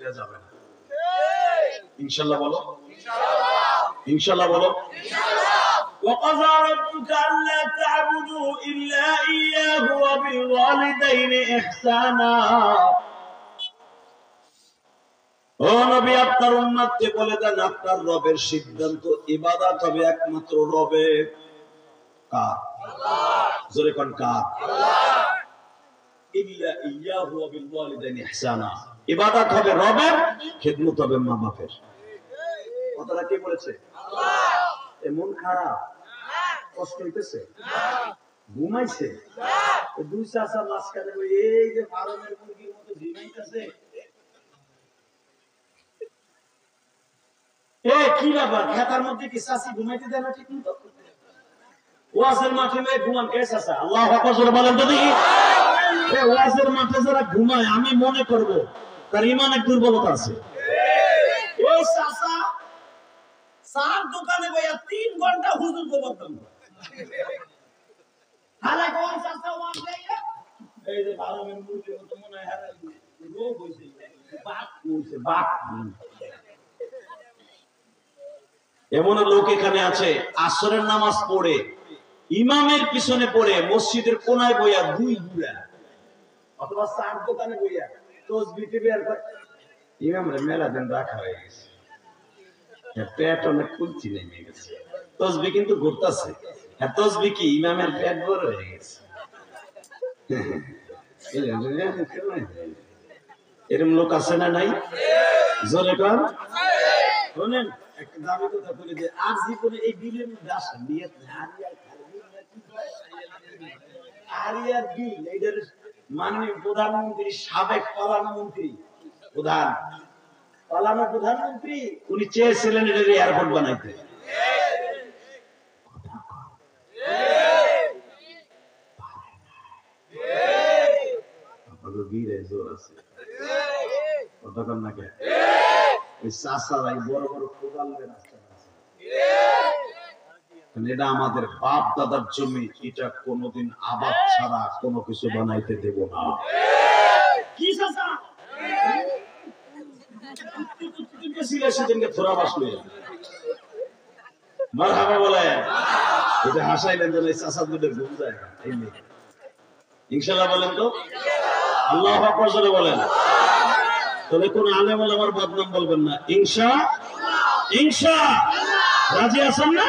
দেওয়া যাবে না। ইনশাআল্লাহ বলো, ইনশাআল্লাহ বলো। وقضى ربك ألا تعبدوا إلا إياه وبالوالدين إحسانا। ও নবী, আপনার উম্মতকে বলে দেন, আপনার রবের সিদ্ধান্ত ইবাদত হবে একমাত্র রবের। কার? আল্লাহ। জোরে কোন কার? আল্লাহ। ইল্লা ইয়্যাহু ওয়া বিল ওয়ালিদাইনি ইহসানা। ইবাদত হবে রবের, খিদমত হবে মা বাপের। কথাটা কে বলেছে? আল্লাহ। এমন খারাপ কষ্ট হইতেছে না, ঘুমাইছে না, দুই চাচা মাঝখানে এই যে ফার্মের মুরগির মতো ঝিমাইতেছে। কি ব্যাপার, খেতার মধ্যে কি চাষি ঘুমাইতে দেয় না ঠিক মতো? ওয়াজের মাঠে ঘুমান কে চাচা? আল্লাহু আকবার জোরে বলেন তো দেখি। ওয়াজের মাঠে যারা ঘুমায় আমি মনে করব তার ঈমানের দুর্বলতা আছে। ওই চাচা চার দোকানে বইয়া 3 ঘন্টা হুজুর প্রবর্তন করে। হালা কোন চাচা ওয়াজ দেয়া এই যে ফার্মের মুরগির মতো মনে হয় হারা রোগ হইছে, বাত হইছে, বাত। এমন লোক এখানে আছে আসরের নামাজ পড়ে ইমামের পিছনে পড়ে মসজিদের কোনায় বইয়া দুই গুড়া অথবা চার দোকানে বইয়া তসবিহ বের করে। ইমামরে মেলা দিন রাখা হয়ে গেছে, পেট অনেক খুলছি নেমে গেছে, তসবিহ কিন্তু ঘুরতেছে। হ্যাঁ, তসবিহ কি ইমামের পেট বড় হয়ে গেছে? এরকম লোক আছে না নাই? জোরে কর। শোনেন একটা দামি কথা বলে যে আর জীবনে এই বিলের মধ্যে আসেন নিয়ত আরিয়ার বিল, এইটার মাননীয় প্রধানমন্ত্রী, সাবেক প্রধানমন্ত্রী, প্রধানমন্ত্রী উনি চেয়েছিলেন এটার এয়ারপোর্ট বানাইতে। জোর আছে কতক্ষণ না কে বড় বড় এটা আমাদের বাপ দাদার জমি, এটা কোনদিন আবাদ ছাড়া কোনো কিছু বানাইতে দেব না। কি সেদিনকে থোড়া বাসলে মারহাবা বলে এটা হাসাইলেন যে চাষা দুধের ঘুম যায় না। ইনশাআল্লাহ বলেন তো, আল্লাহু আকবার জোরে বলেন। তবে কোন আলেম আমার বদনাম বলবেন না। ইনশাআল্লাহ রাজি আছেন না?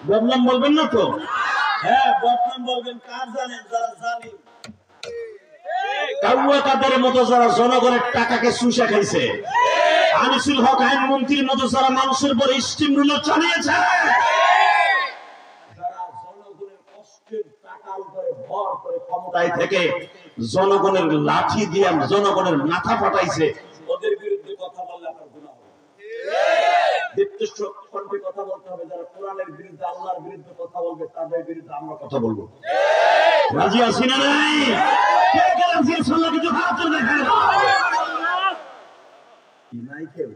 বদনাম বলবেন না তো? হ্যাঁ, বদনাম বলবেন কার জানেন? যারা জানি কাউয়া কাদের মতো যারা জনগণের টাকাকে চুষে খাইছে, আনিসুল হক আইনমন্ত্রীর মতো যারা মানুষের উপর স্টিম রুলার চালিয়েছে, যারা জনগণের কষ্টের টাকার উপরে ভর করে ক্ষমতায় থেকে জনগণের লাঠি দিয়ে জনগণের মাথা ফাটাইছে, ওদের বিরুদ্ধে কথা বললে আপনার গুনাহ হবে। নির্দিষ্ট কণ্ঠে কথা বলতে হবে। যারা কোরআনের বিরুদ্ধে, আল্লাহর বিরুদ্ধে কথা বলবে তাদের বিরুদ্ধে আমরা কথা বলবো। রাজি আছি না নাই? কে কে রাজি আছেন? আল্লাহ কিছু হাত দেখায় কি নাই কেউ?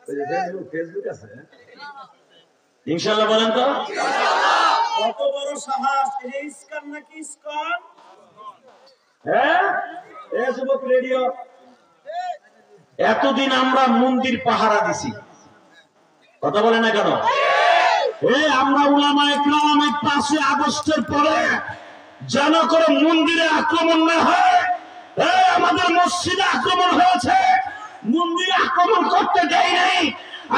ওই যে ফেসবুক আছে, ইনশাআল্লাহ বলেন তো। কত বড় সাহস! এই ইসকান নাকি ইসকান? হ্যাঁ, এই যুবক রেডিও, এতদিন আমরা মন্দির পাহারা দিছি, কথা বলে না কেন? আমরা উলামায়ে কেরাম 5 আগস্টের পরে যেন করে মন্দিরে আক্রমণ না হয়। আমাদের মসজিদে আক্রমণ হয়েছে, মন্দিরে আক্রমণ করতে দেয় নাই।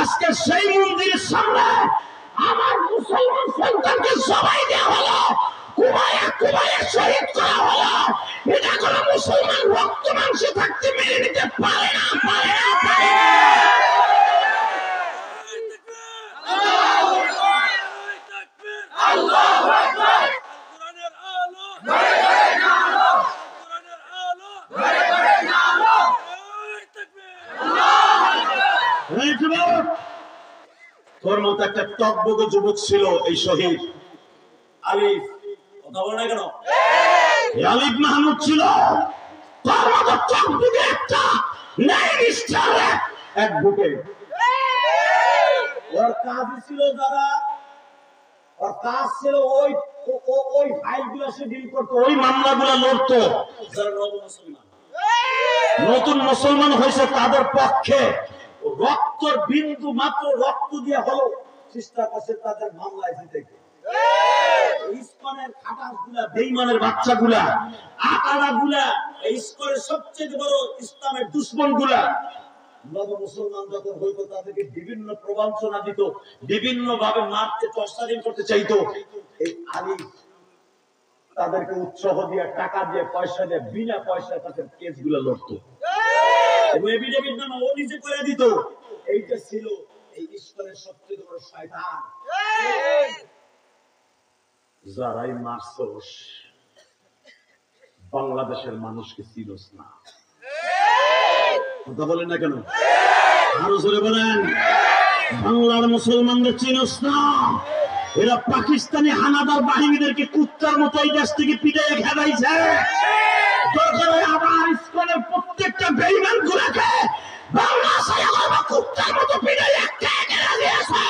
আজকে সেই মন্দিরের সামনে আমার মুসলমান সন্তানকে সবাই দেওয়া হলো, কুমায়া কুমায়া শহীদ করা হলো। এটা কোনো মুসলমান রক্ত মাংসে থাকতে মেনে নিতে পারে না, পারে না, পারে না। তোর মতো একটা টকবগ যুবক ছিল এই শহীদ আলিফ, কথা বলে না কেন? আলিফ মাহমুদ ছিল তোর মতো টকবগ একটা ন্যায়নিষ্ঠার অ্যাডভোকেট। ওর কাজ ছিল যারা, ওর কাজ ছিল ওই ফাইলগুলো সে ডিল করতো, ওই মামলাগুলো লড়তো যারা নবমুসলমান। নতুন মুসলমান হয়েছে তাদের পক্ষে রক্তর বিন্দু মাত্র রক্ত দিয়ে হলো চেষ্টা করছে তাদের মামলায় জিতে ইসকনের খাটাসগুলা বেঈমানের বাচ্চাগুলা আকারাগুলা ইসকনের সবচেয়ে বড় ইসলামের দুশমনগুলা মুসলমান যখন হইতো তাদেরকে বিভিন্ন প্রবঞ্চনা দিত, বিভিন্ন ভাবে মারতে টর্চারিং করতে চাইতো। এই আলী তাদেরকে উৎসাহ দিয়ে টাকা দিয়ে পয়সা দিয়ে বিনা পয়সায় তাদের কেসগুলো লড়তো এবং এফিডেভিট নামা ও নিজে করে দিত। এইটা ছিল এই ইসলামের সবচেয়ে বড় শয়তান। যারাই মারছস বাংলাদেশের মানুষকে চিনস না, কথা বলেন না কেন? আরো জোরে বলেন, বাংলার মুসলমানদের চিনস না। এরা পাকিস্তানি হানাদার বাহিনীদেরকে কুত্তার মতো এই দেশ থেকে পিটাইয়ে খেলাইছে। আবার ইসকনের প্রত্যেকটা বেঈমান গুলাকে বাংলা সারা কুত্তার মতো পিটাইয়ে খেলা দিয়েছে।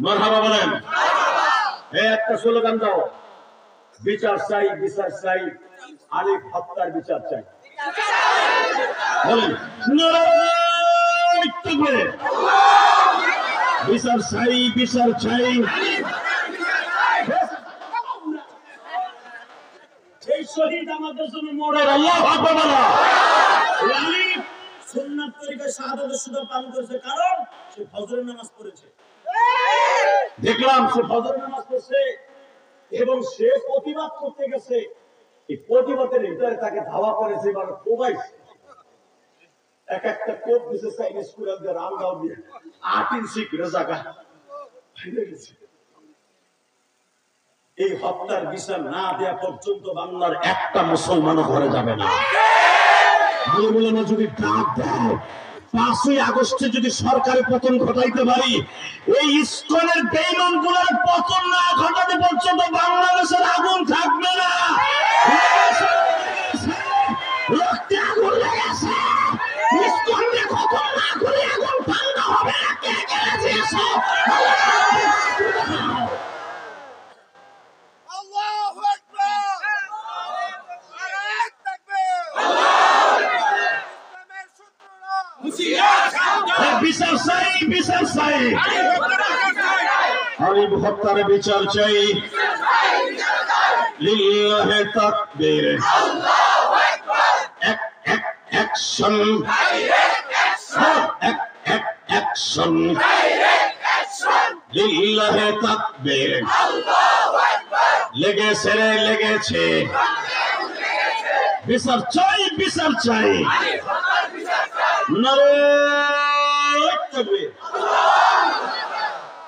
মারহাবা বলেন, একটা স্লোগান দাও, বিচার চাই, বিচার চাই, আলিফ হত্যার বিচার চাই। বলেন বিচার চাই, বিচার চাই। এই শহীদ আমাদের জন্য মরার আল্লাহু আকবার বলা। আলিফ সুন্নাত তরিকায় শাহাদাতের সুযোগ পালন করেছে, কারণ সে ফজরের নামাজ পড়েছে। দেখলাম সে ফজরের নামাজ পড়ছে এবং সে প্রতিবাদ করতে গেছে। এই প্রতিবাদের ভিতরে তাকে ধাওয়া করেছে, এবার কোবাইছে। এক একটা কোপ দিছে চাইনিজ কুড়াল দিয়ে, রামদাও দিয়ে 8 ইঞ্চি করে জায়গা ফেলে গেছে। এই হত্যার বিচার না দেওয়া পর্যন্ত বাংলার একটা মুসলমানও ঘরে যাবে না। যদি ডাক দেয় 5ই আগস্টে যদি সরকারের পতন ঘটাইতে পারি, এই ইসকনের বেঈমান গুলোর পতন না ঘটাতে পর্যন্ত বাংলাদেশের আগুন থাকবে না। রক্তে আগুন লেগেছে, ইসকনকে খতম না করে আগুন ঠান্ডা হবে না। কে কে রাজি আছো? আল্লাহু আকবার, নারায়ে তাকবীর। বিচার চাই, বিচার চাই, আলিফ হত্যার বিচার চাই। লিল্লাহি তাকবীর, অ্যাকশন, অ্যাকশন, লিল্লাহি তাকবীর। লেগেছে রে লেগেছে, বিচার চাই, বিচার চাই।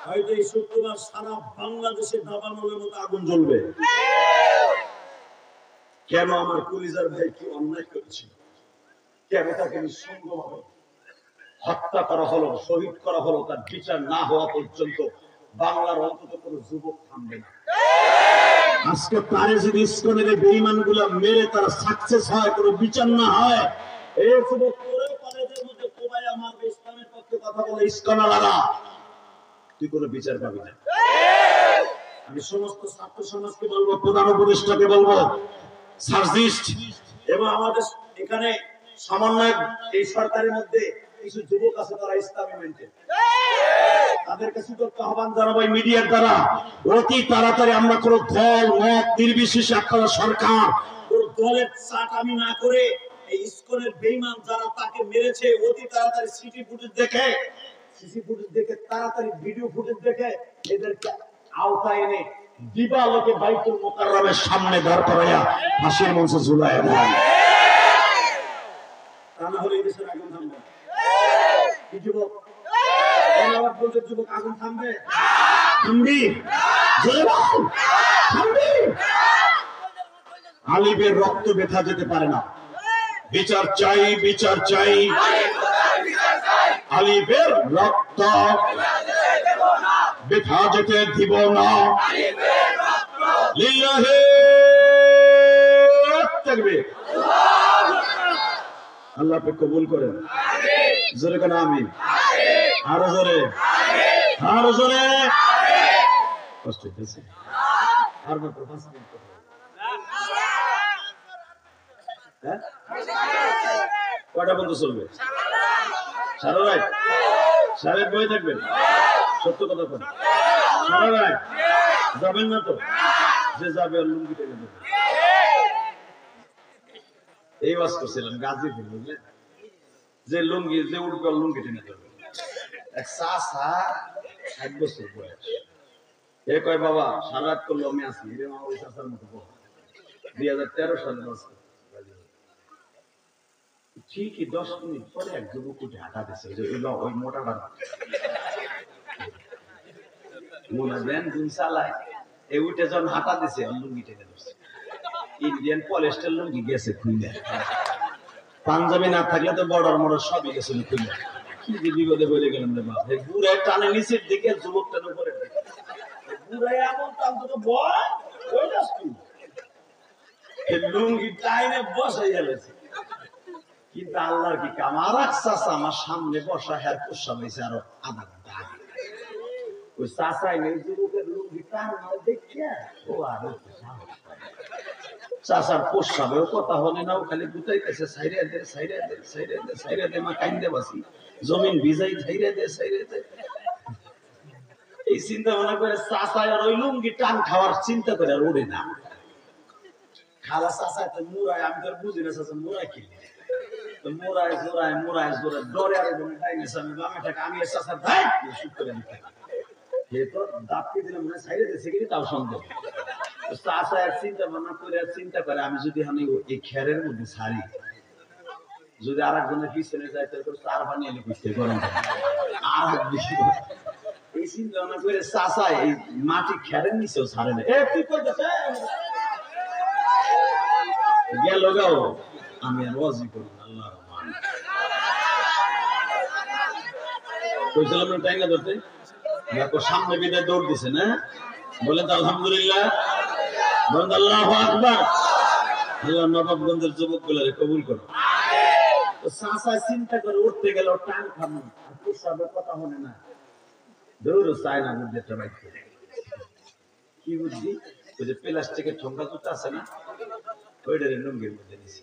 হয়তো এই শুক্রবার সারা বাংলাদেশে দাবানলের মতো আগুন জ্বলবে। কেন আমার কলিজার ভাই কি অন্যায় করেছিল? কেন তাকে নিঃসঙ্গভাবে হত্যা করা হলো, শহীদ করা হলো? তার বিচার না হওয়া পর্যন্ত বাংলার অন্তত কোন যুবক থামবে না। আজকে তারে যদি ইসকনের বেঈমান গুলা মেরে তারা সাকসেস হয়, কোনো বিচার না হয়, এই যুবক কলেজের মধ্যে কোবাইয়া মারবে, ইসলামের পক্ষে কথা বলে ইসকনালারা, তুই কোনো বিচার পাবি না। আমি সমস্ত ছাত্র সমাজকে বলবো, প্রধান উপদেষ্টাকে বলবো, সার্জিস্ট এবং আমাদের এখানে সমন্বয়ক, এই সরকারের মধ্যে কিছু যুবক আছে তারা ইসলামী মেনটে, তাদের কাছে তো আহ্বান জানাবো মিডিয়ার দ্বারা, অতি তাড়াতাড়ি আমরা কোন দল মত নির্বিশেষে আপনারা সরকার কোন দলের চাটামি না করে এই ইসকনের বেঈমান যারা তাকে মেরেছে অতি তাড়াতাড়ি সিসি ফুটেজ দেখে তাড়াতাড়ি ভিডিও ফুটেজ দেখে এদেরকে আওতায় এনে দিবালোকে বাইতুল মুকাররমের সামনে দাঁড় করাইয়া ফাঁসির মঞ্চে ঝুলাইয়া দেন। তা না হলে এই দেশের আগুন থামবে। কি যুবক, যুবক আগুন থামবে? থামবি? আলিফের রক্ত ব্যথা যেতে পারে না। বিচার চাই, বিচার চাই, আলিফের রক্ত ব্যথা যেতে দিব না। লিল্লাহি তাকবীর। আল্লাহ আপনি কবুল করেন। জোরে কেন আমিন, আরো জোরে, আরো জোরে। কষ্ট হইতেছে আর মাত্র 5 মিনিট কথা। হ্যাঁ, কয়টা বন্ধু চলবে? সারা রাত? সারা রাত বয়ে থাকবেন? সত্য কথা বলেন, সারা রাত যাবেন না তো? যে যাবে লুঙ্গি টেনে দেবে। এই ওয়াজ করছিলাম গাজীপুর, বুঝলেন? যে লুঙ্গি যে উঠবে লুঙ্গি টেনে দেবে। এক চাচা 60 বছর বয়স, এ কয় বাবা সারা রাত করলো আমি আসি। রে মা ওই চাচার মতো 2013 সালে ঠিকই 10 মিনিট পরে এক যুবক উঠে হাঁটা দিচ্ছে, ওই মোটাটা মনে দেন দুই চালায় এই উঠে যখন হাঁটা দিছে লুঙ্গি টেনে ধরছে। ইন্ডিয়ান পলিস্টার লুঙ্গি গেছে খুলে, পাঞ্জাবি না থাকলে তো বর্ডার মর্ডার সবই গেছে খুলে। কি যে বিপদে পড়ে গেলাম রে বাপ। এই বুড়া টানে নিচের দিকে, যুবকটার উপরে বুড়া এমন টান তো বয় ওই যাস তুই এই লুঙ্গি টাইনে বসাই গেলেছে। কিন্তু আল্লাহর কি কাম, আর এক চাচা আমার সামনে বসা, হ্যাঁ পোষা হয়েছে আরো আধা ঘন্টা আগে। ওই চাচাই নেই যুবকের লুঙ্গি টান দেখিয়া ও আর চাচার পোষাবেও কথা হলে না, ও খালি গুতাইতেছে সাইরে দে সাইরে দে সাইরে দে সাইরে দে, মা কাইন্দে বাসি জমিন ভিজাই সাইরে দে সাইরে দে। এই চিন্তা ভাবনা করে চাচা আর ওই লুঙ্গি টান খাওয়ার চিন্তা করে আর ওড়ে না। খালা চাচা তো মুরায়, আমি তো বুঝি না চাচা মুরায় কি মোরায় জোড়ায় মোরায় জোড়ায় ডরে আর ডাইনেছে। আমি বামে থাকি, আমি চাচার ভাই শুট করে দিতে হে তো দাপকে দিলে মনে সাইরে দিয়েছে কিন্তু তাও সন্দেহ। চাচা এক চিন্তা ভাবনা করে চিন্তা করে আমি যদি আমি এই খেরের মধ্যে ছাড়ি, যদি আর একজনের পিছনে যায় তাহলে চার পানি এলে বুঝতে গরম আর বেশি। এই চিন্তা ভাবনা করে চাচা এই মাটি খেরের নিচেও ছাড়ে না। তুই কইতেছে গেল গাও, আমি আর ওয়াজি করি আল্লাহ রহমান কইছিলাম না টাইগা ধরতে, দেখো সামনে বিদায় দৌড় দিছে না, বলেন তো আলহামদুলিল্লাহ, বলেন আল্লাহু আকবার। আল্লাহ নবাবগঞ্জের যুবক গুলারে কবুল করো। চাচা চিন্তা করে উঠতে গেল টান খামু, আর পুষাবে কথা হনে না, দৌড় চায় না বুদ্ধি একটা বাইক করে। কি বুদ্ধি? ওই যে প্লাস্টিকের ঠোঙ্গা জুতা আছে না, ওইটারে লুঙ্গির মধ্যে দিছি।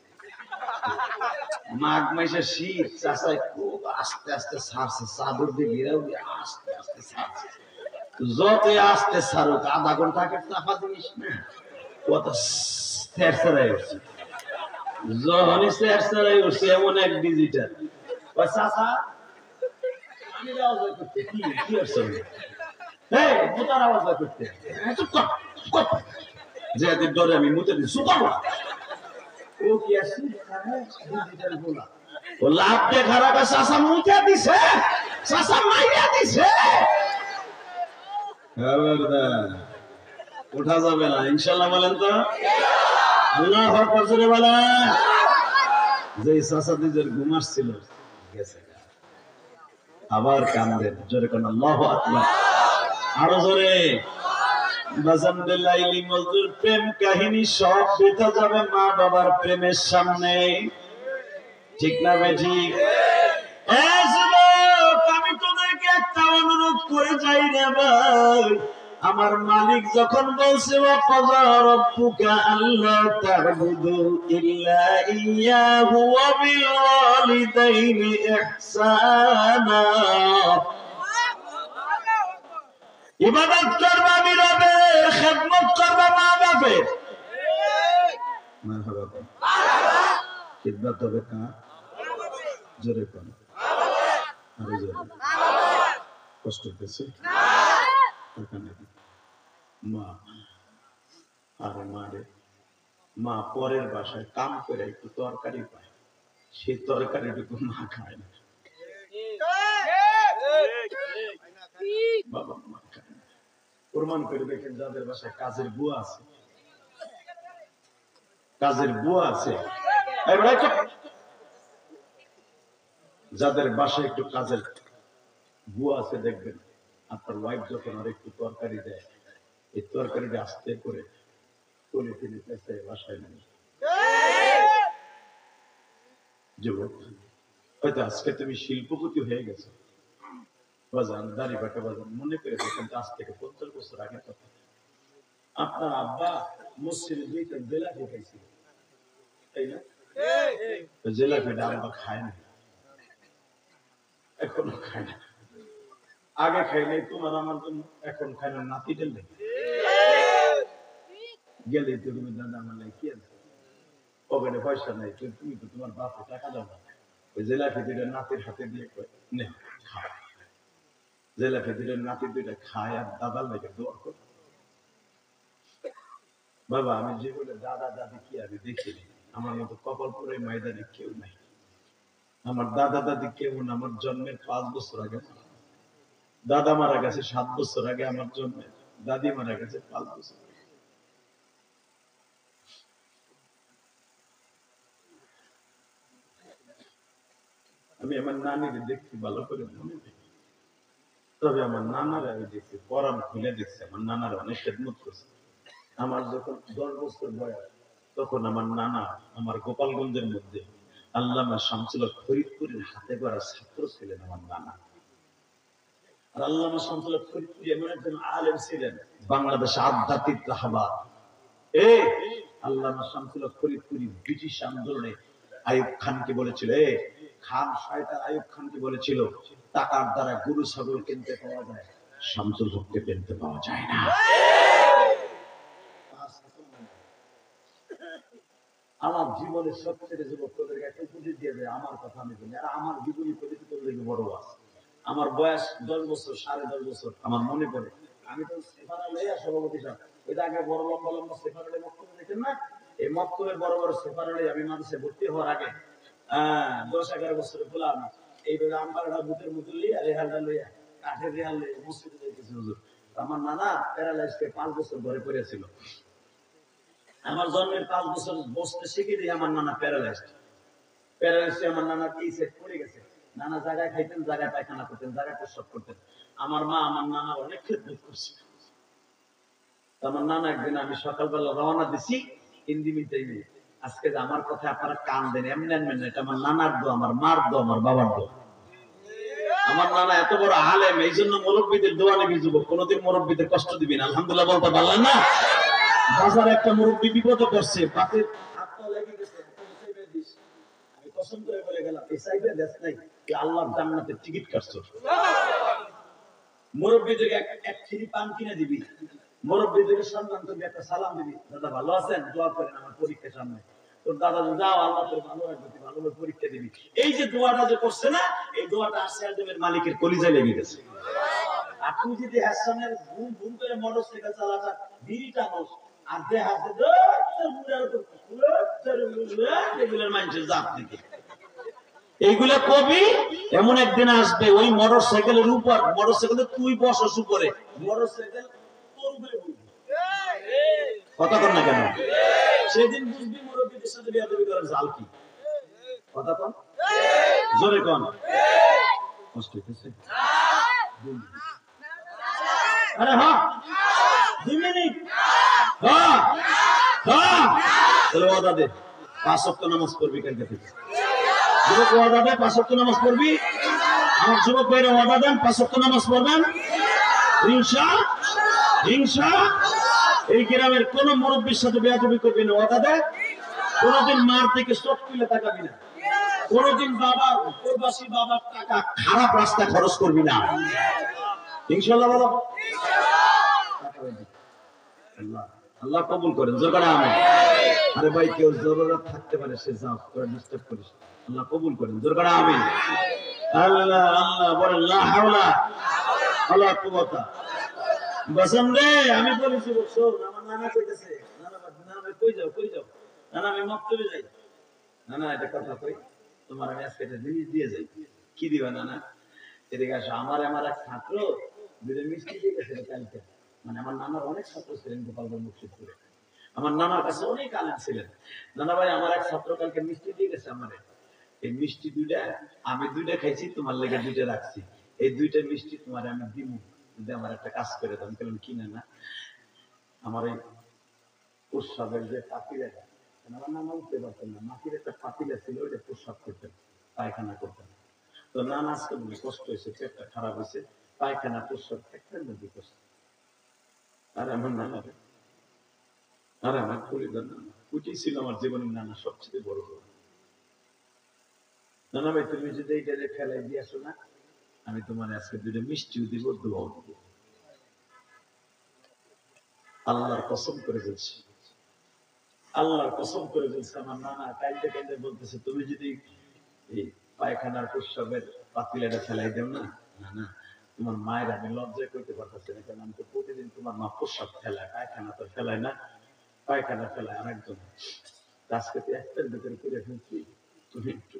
মাঘ মাসের শীত, চাচাই খুব আস্তে আস্তে ছাড়ছে, চাদর দিয়ে ঘিরাও দিয়ে আস্তে আস্তে ছাড়ছে। যতই আস্তে ছাড়ুক আধা ঘন্টা আগে চাপা জিনিস না, কত চেরচেরাই উঠছে। যখনই চেরচেরাই উঠছে এমন এক ডিজিটাল, ওই চাচা আমি আওয়াজ করতে কি কি হচ্ছে, এই মুতার আওয়াজ করতে চুপ কর চুপ কর, যে এদের ডরে আমি মুতে দিই চুপ কর। ও কি আছে ডিজিটাল বলা, ও লাভ দেখার আগে চাচা মুতে দিছে, চাচা মাইরা দিছে। উঠা যাবে না ইনশাআল্লাহ, বলেন তো আল্লাহু আকবার জোরে বলেন। যে চাচা দিদের ঘুম আসছিল গেছে, আবার কান্দেন জোরে কোন আল্লাহু আকবার, আরো জোরে। বাজানদের লাইলি মজদুর প্রেম কাহিনী সব বেঁধে যাবে মা বাবার প্রেমের সামনে, ঠিক না বেঠিক? আমি তোদেরকে একটা অনুরোধ করে যাই রে ভাই, আমার মালিক যখন বলছে আল্লাহ তা'বুদু ইল্লা ইয়াহু ওয়া বিল ওয়ালিদাইনি ইহসানা, ইবাদত করবা আমি রবের, খেদমত করবা মা বাপের। মারহাবা, খিদমত হবে কার? জোরে কোন আরে জোরে, কষ্ট পেয়েছে মা আর মারে, মা পরের বাসায় কাম করে একটু তরকারি পায়, সেই তরকারিটুকু মা খায় না, বাবা মা খায় না। প্রমাণ করে দেখেন যাদের বাসায় কাজের বুয়া আছে, কাজের বুয়া আছে, যাদের বাসায় একটু কাজের বুয়া আছে দেখবেন আপনার ওয়াইফ যখন আর একটু তরকারি দেয়, এই তরকারিটা আস্তে করে তুলে তুলে পেঁচে বাসায় নেই। যুবক, হয়তো আজকে তুমি শিল্পপতি হয়ে গেছো, বাজান দাড়ি পাকা বাজান, মনে করে দেখেন আজ থেকে 50 বছর আগের কথা। আপনার আব্বা মসজিদে 2টা জেলা ঢুকাইছিল, তাই না? জেলা ফেটে আব্বা খায় না, এখনো খায় না। আগে খাই নাই তোমার আমার জন্য, এখন খায় না নাতিদের লেগে। গেলে তো তুমি দাদা আমার লাগে কি আছে, পকেটে পয়সা নাই, তুমি তো তোমার বাপে টাকা দাও না। ওই জেলা ফেটিটা নাতির হাতে দিয়ে নে খাও। জেলা ফেটিটার নাতি 2টা খায় আর দাদার লেগে দোয়া করে। বাবা আমি জীবনে দাদা দাদি কি আমি দেখিনি, আমার মতো কপাল পরে ময়দানে কেউ নাই। আমার দাদা দাদি কেমন, আমার জন্মের 5 বছর আগে দাদা মারা গেছে, 7 বছর আগে আমার জন্মের, দাদি মারা গেছে 5 বছর আগে। আমি আমার নানিকে দেখছি ভালো করে মনে নেই, তবে আমার নানারা আমি দেখছি, পরাণ খুলে দেখছি, আমার নানারা অনেক খেদমত করছে। আমার যখন 10 বছর বয়স, তখন আমার নানা আমার গোপালগঞ্জের মধ্যে আল্লামা শামসুল হক ফরিদপুরের হাতে গড়া ছাত্র ছিলেন আমার নানা। আর আল্লামা শামসুল হক ফরিদপুরি এমন একজন আলেম ছিলেন, বাংলাদেশে আধ্যাত্মিক রাহবার। আল্লামা শামসুল হক ফরিদপুরি ব্রিটিশ আন্দোলনে আইয়ুব খানকে বলেছিল, খান শয়তান আইয়ুব খানকে বলেছিল, টাকার দ্বারা গরু ছাগল কিনতে পাওয়া যায়, শামসুল হককে কিনতে পাওয়া যায় না। আমার জীবনের সবচেয়ে যুবক তোদের একটা উপদেশ দিয়ে দেয়, আমার কথা আমি বলি, আর আমার জীবনী পরিচিত তোদের বড় আছে। আমার বয়স 10 বছর, 10.5 বছর। আমার মনে পড়ে আমি তো সেফারালে সভাপতি সাহেব, ওই আগে বড় লম্বা লম্বা সেফারালে মক্তবে দেখেন না, এই মক্তবের বড় বড় সেফারালে আমি মাদ্রাসায় ভর্তি হওয়ার আগে 10-11 বছরের বলে আমি এইভাবে আমপাড়া বুটের মতো লইয়া রেহালটা লইয়া কাঠের রেহাল লইয়া মসজিদে যাইতেছি হুজুর। আমার নানা প্যারালাইজ 5 বছর ঘরে পড়েছিল। আমার জন্মের 5 বছর বসতে শিখে দিয়ে আমার নানা প্যারালাইজড। আমার নানার এই সেট পড়ে গেছে। নানা জায়গায় খাইতেন, জায়গায় পায়খানা করতেন, জায়গায় প্রস্রাব করতেন। আমার মা আমার নানার অনেক খেদমত করছে। আমার নানা একদিন, আমি সকালবেলা রওনা দিছি ইন্দিমিল টাইমে, আজকে যে আমার কথা আপনারা কান দেন এমনি এমনি, এটা আমার নানার দোয়া, আমার মার দোয়া, আমার বাবার দোয়া। আমার নানা এত বড় আলেম, এই জন্য মুরব্বীদের দোয়া নিবি যুবক, কোনোদিন মুরব্বীদের কষ্ট দিবি না। আলহামদুলিল্লাহ বলতে পারলেন না? বাজার একটা মুরব্বী বিপদে পড়ছে, পাশের হাতটা লেগে গেছে, আমি কসম করে বলে গেলাম, এই সাইডে দেশ নাই, আল্লাহর জান্নাতের টিকিট কাটছো। মুরব্বী থেকে এক ছিরি পান কিনে দিবি, মুরব্বী থেকে সম্মান করবি, একটা সালাম দিবি, দাদা ভালো আছেন, দোয়া করেন আমার পরীক্ষার সামনে। তোর দাদা যাও, আল্লাহ তোর ভালো রাখবে, তুই ভালোভাবে পরীক্ষা দিবি। এই যে দোয়াটা যে করছে না, এই দোয়াটা আসছে আজমের মালিকের কলিজায় লেগে গেছে। আর তুই যদি হাসানের ঘুম ঘুম করে মোটরসাইকেল চালাটা বিড়িটা নোস আর দে হাতে মানুষের জাত থেকে এইগুলা কবি, এমন একদিন আসবে ওই মোটর সাইকেলের উপর, মোটর সাইকেলে তুই বসস উপরে, মোটর সাইকেল তোর উপরে বসবি, কথা কর না কেন? সেদিন বুঝবি মুরব্বীদের সাথে বেয়াদবি করার জাল কি। কথা কন, জোরে কন, কষ্ট হইতেছে? আরে হ্যাঁ 2 মিনিট, হ্যাঁ হ্যাঁ, তাহলে ওয়াদা দে 5 ওয়াক্ত নামাজ পড়বি কালকে থেকে। যুবক ওয়াদা দেয় 5 ওয়াক্ত নামাজ পড়বি। আমার যুবক ভাইরা ওয়াদা দেন 5 ওয়াক্ত নামাজ পড়বেন ইনশাআল্লাহ। এই গ্রামের কোন মুরব্বীর সাথে বেয়াদবি করবি না, ওয়াদা দেয়। কোনদিন মার থেকে চোখ তুলে তাকাবি না, কোনদিন বাবা প্রবাসী বাবার টাকা খারাপ রাস্তা খরচ করবি না, ইনশাআল্লাহ বলো। আল্লাহ কবুল করেন, জোরে আমিন। আরে ভাই কেউ জরুরত থাকতে পারে, সে যাও, তোরা ডিস্টার্ব করিস। আল্লাহ কবুল করেন, জোরে আমিন। আল্লাহ আল্লাহ বলেন লা হাওলা ওয়ালা কুওয়াতা। বসন রে আমি বলেছি বছর, আমার নানা কইতেছে, নানা নানা কই যাও নানা, আমি মক্তবে যাই। নানা এটা কথা কই, তোমার আমি আজকে একটা জিনিস দিয়ে যাই। কি দিবা নানা? এদিকে আসো, আমার এক ছাত্র 2টা মিষ্টি দিয়ে গেছে কালকে। মানে আমার নানার অনেক ছাত্র ছিলেন গোপালগঞ্জ মুর্শিদপুরে, আমার নানার কাছে অনেক আলেম ছিলেন। নানা ভাই আমার এক ছাত্র কালকে মিষ্টি দিয়ে গেছে আমারে, এই মিষ্টি 2টা আমি 2টা খাইছি, তোমার লেগে 2টা রাখছি, এই 2টা মিষ্টি তোমার আমি দিব, যদি আমার একটা কাজ করে দাও। আমি বললাম কি না, আমার এই উৎসবের যে পাখিরা আমার নানা উঠতে পারতেন না, মাটির একটা পাতিলা ছিল, ওইটা প্রস্রাব করতেন, পায়খানা করতেন। তো নানা আজকে বলে কষ্ট হয়েছে, পেটটা খারাপ হয়েছে, পায়খানা প্রস্রাব একটা নদী করছে। আর আমার নানা, আর আমার পরিবার নানা, ওইটাই ছিল আমার জীবনের নানা সবচেয়ে বড় বড়। নানা ভাই, তুমি যদি এইটা ফেলাই দিয়ে আসো না, আমি তোমার আজকে দুটো মিষ্টিও দিব, দোয়াও দিব। আল্লাহর কসম করে বলছি, আল্লাহর কসম করে বলছে, আমার নানা কাইন্দে কাইন্দে বলতেছে, তুমি যদি এই পায়খানার প্রস্রাবের পাতিলাটা ফেলাই দেও না, না তোমার মায়ের আমি লজ্জায় করতে পারতেছি না, কারণ আমি তো প্রতিদিন তোমার মা প্রস্রাব ফেলায়, পায়খানা তো ফেলায় না, পায়খানা ফেলায় আরেকজন। আজকে তো একটার ভিতরে করে ফেলছি, তুমি একটু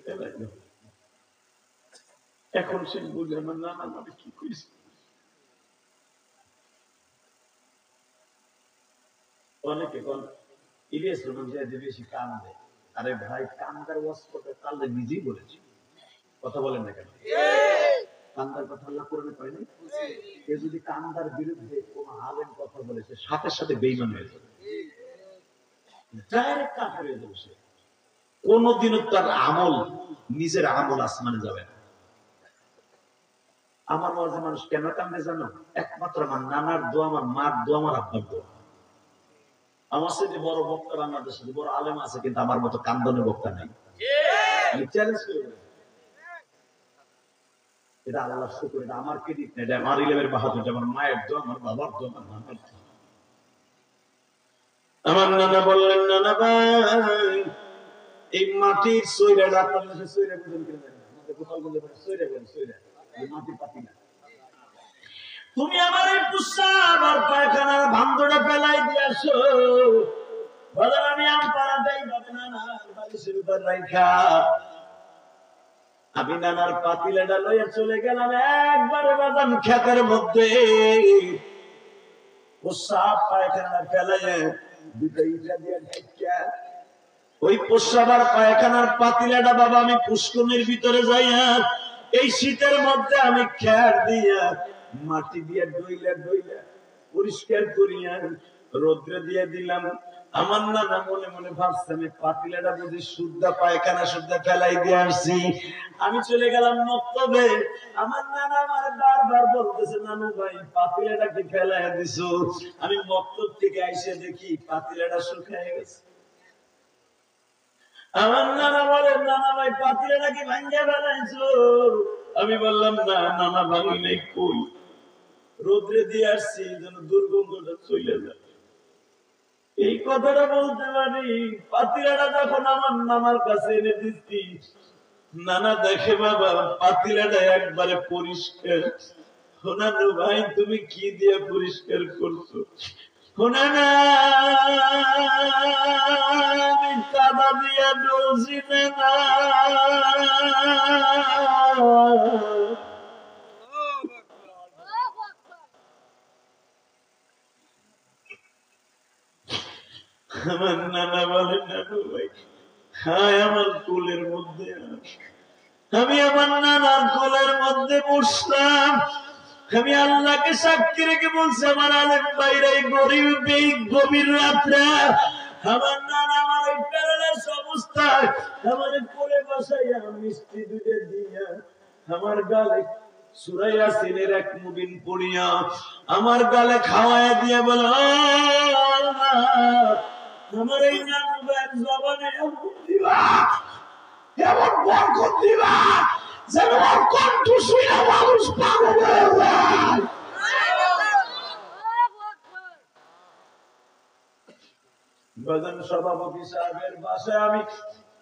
ফেলাই দাও। এখন সে বুঝে আমার নানা মানে কি করেছে। অনেকে কোন ইলিয়াস রহমান যে বেশি কান দেয়, আরে ভাই কান্দার ওয়াজ করতে তাহলে নিজেই বলেছি, কথা বলেন না কেন? কান্দার কথা আল্লাহ কোরআনে কয় নাই? কেউ যদি কান্দার বিরুদ্ধে কোন আলেম কথা বলেছে, সাথে সাথে বেঈমান হয়ে যাবে, ডাইরেক্ট কাফের হয়ে যাবে সে। কোনদিনও তার আমল, নিজের আমল আসমানে যাবে না। আমার ওয়াজে মানুষ কেন কান্দে জানো? একমাত্র আমার নানার দোয়া, আমার মার দোয়া, আমার আব্বার দোয়া। আমার সাথে বড় বক্তা বাংলাদেশে বড় আলেম আছে, কিন্তু আমার মতো কান্দনের বক্তা নাই। আমি চ্যালেঞ্জ করে বলি, এটা আল্লাহর শুকর, এটা আমার ক্রেডিট না, এটা আমার ইলেমের বাহাদুর, আমার মায়ের দোয়া, আমার বাবার দোয়া, আমার নানার দোয়া। আমার নানা বললেন, নানা ভাই এই মাটির সৈরাটা আপনার দেশে সৈরা বুঝেন কিনা জানি না, আমাদের কোথাও বলতে পারে সৈরা বলেন, সৈরা এই মাটির পাতি না। তুমি আমার এই প্রস্রাব আর পায়খানার ভান্ডটা ফেলাই দিয়ে আসো, বলেন আমি আম পাড়াটাই পাবে না, বালিশের উপর রাইখা আমি নানার পাতিলাটা লইয়া চলে গেলাম একবারে বাদাম খেতের মধ্যে, প্রস্রাব পায়খানা ফেলাইয়া দুটো ইটা দিয়ে ঢেকা ওই প্রস্রাব আর পায়খানার পাতিলাটা বাবা আমি পুষ্করণীর ভিতরে যাইয়া এই শীতের মধ্যে আমি খের দিয়া মাটি দিয়ে ডইলা ডইলা পরিষ্কার করিয়া রোদ্রে দিয়ে দিলাম। আমার নানা মনে মনে ভাবছে আমি পাতিলাটা বুঝি শুদ্ধ পায়খানা শুদ্ধ ফেলাই দিয়ে আসছি। আমি চলে গেলাম মক্তবে, আমার নানা আমার বারবার বলতেছে, নানু ভাই পাতিলাটা কি ফেলাই দিছো? আমি মক্তব থেকে আইসে দেখি পাতিলাটা শুকায় গেছে। আমার নানা বলে, নানা ভাই পাতিলাটা কি ভাঙ্গে ফেলাইছো? আমি বললাম না নানা ভাঙি নেই, কই রোদ্রে দিয়ে আসছি যেন দুর্গন্ধটা চলে যায়। এই কথাটা বলতে পারি, পাতিলাটা যখন আমার নানার কাছে এনে দিচ্ছি, নানা দেখে বাবা পাতিলাটা একবারে পরিষ্কার। নানু ভাই তুমি কি দিয়ে পরিষ্কার করছো? না আমি কাদা দিয়ে ডলছি না, আমার নানা বলে, নানু ভাই হায় আমার কোলের মধ্যে, আমি আমার নানার কোলের মধ্যে বসলাম। আমি আল্লাহকে সাক্ষী রেখে বলছি, আমার আলেম ভাইরা এই গভীর রাত্রে আমার নানা আমার এই প্যারালাইজ অবস্থায় আমার কোলে বসাইয়া মিষ্টি দুধে দিয়া আমার গালে সূরা ইয়াসিনের এক মুবিন পড়িয়া আমার গালে খাওয়ায় দিয়ে বলে, আমার এই নানু ভাইয়ের জবানে এমন বরকত দিবা যেন ওর কণ্ঠ শুনে মানুষ পাগল হয়ে যায়। বাজান সভাপতি সাহেবের বাসায় আমি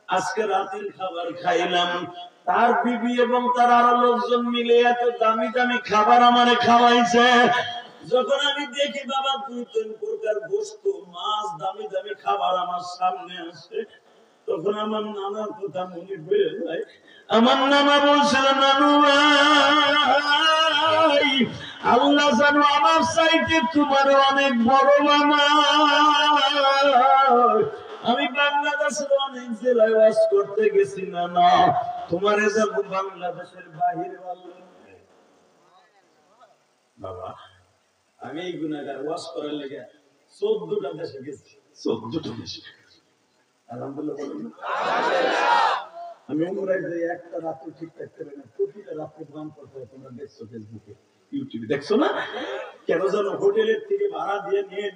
আজকে রাতের খাবার খাইলাম। তার বিবি এবং তার আরো লোকজন মিলে এত দামি দামি খাবার আমারে খাওয়াইছে। যখন আমি দেখি বাবা 2-3 প্রকার গোশত মাছ দামি দামি খাবার আমার সামনে আসে, তখন আমার নানার কথা মনে পড়ে যায়। আমার নানা বলছিল, নানু ভাই আল্লাহ জানো আমার চাইতে তোমার অনেক বড় মামা। আমি বাংলাদেশের অনেক জেলায় ওয়াজ করতে গেছি, না তোমার যাব বাংলাদেশের বাহিরে বাবা। আমি এই গুনাহগার ওয়াজ করার লেগে 14টা দেশে গেছি, 14টা দেশে। আলহামদুলিল্লাহ বলেন না? আমি উমরায় যাই, একটা রাত্রে ঠিক থাকতে পারি না, প্রতিটা রাত্রে গান করতে হয়। তোমরা দেখছো ফেসবুকে, ইউটিউবে দেখছো না? কেন জানো? হোটেলের থেকে ভাড়া দিয়ে নিয়ে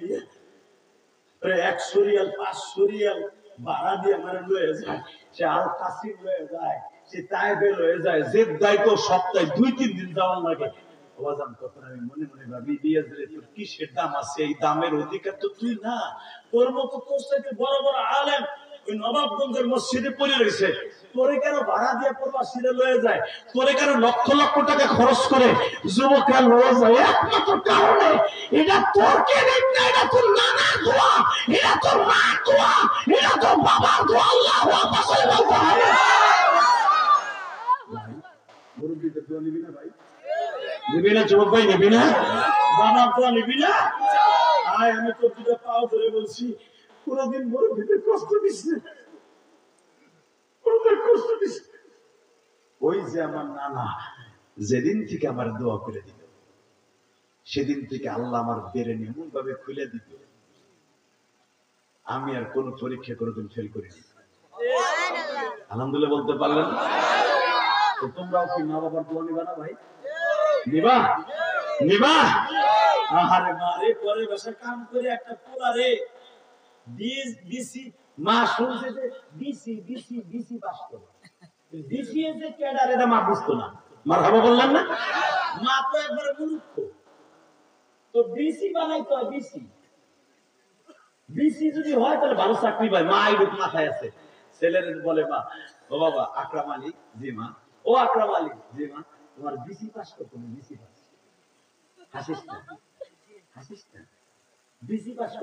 100 রিয়াল 500 রিয়াল ভাড়া দিয়ে আমার লয়ে যায়। সে আল কাসিম লয়ে যায়, সে তাইবে লয়ে যায়, জেদ্দায় তো সপ্তাহে 2-3 দিন যাওয়ার লাগে। ওয়াজান তখন আমি মনে মনে ভাবি, দিয়াজরে তোর কিসের দাম আছে? এই দামের অধিকার তো তুই না। তোর মতো তোর সাথে বড় বড় আলেম ওই নবাবগঞ্জের মসজিদে পড়ে রয়েছে, তোরে কেন ভাড়া দিয়ে প্রবাসীরা লয়ে যায়? তোরে কেন লক্ষ লক্ষ টাকা খরচ করে যুবকরা লয়ে যায়? একমাত্র কারণে এটা তোর কে দেখ না, এটা তোর নানার দোয়া, এটা তোর মার দোয়া, এটা তোর বাবার দোয়া। আল্লাহু আকবার বলতে হবে। মুরব্বিদের দোয়া নিবি না ভাই? নিবি না যুবক ভাই? নিবি না? বাবার দোয়া নিবি না? আয়, আমি তোর দুটো পাও ধরে বলছি, কোনদিন মুরব্বিদের কষ্ট দিস না, কষ্ট দিস। ওই যে আমার নানা যেদিন থেকে আমার দোয়া করে দিল, সেদিন থেকে আল্লাহ আমার বেরেন এমন ভাবে খুলে দিত, আমি আর কোন পরীক্ষা কোনদিন ফেল করিনি। আলহামদুলিল্লাহ বলতে পারলেন? তো তোমরাও কি মা বাবার দোয়া নিবা না ভাই? নিবা? নিবা? আহারে মারে, পরে বসে কাম করে একটা পোলারে ডিসি মা শুনছে যে ডিসি পাস করে, ডিসি এর যে ক্যাডার এটা মা বুঝতো না। মারহাবা বললেন না? মা তো একবারে মূর্খ, তো ডিসি বানাইতো হয়। ডিসি যদি হয় তাহলে ভালো চাকরি পায়। মা এই মাথায় আছে, ছেলের বলে, মা ও বাবা আকরাম আলী, জি মা। ও আকরাম আলী, জি মা, তোমার ডিসি পাস করতে হবে। ডিসি পাস, হাসিস না, হাসিস না, ডিসি পাস।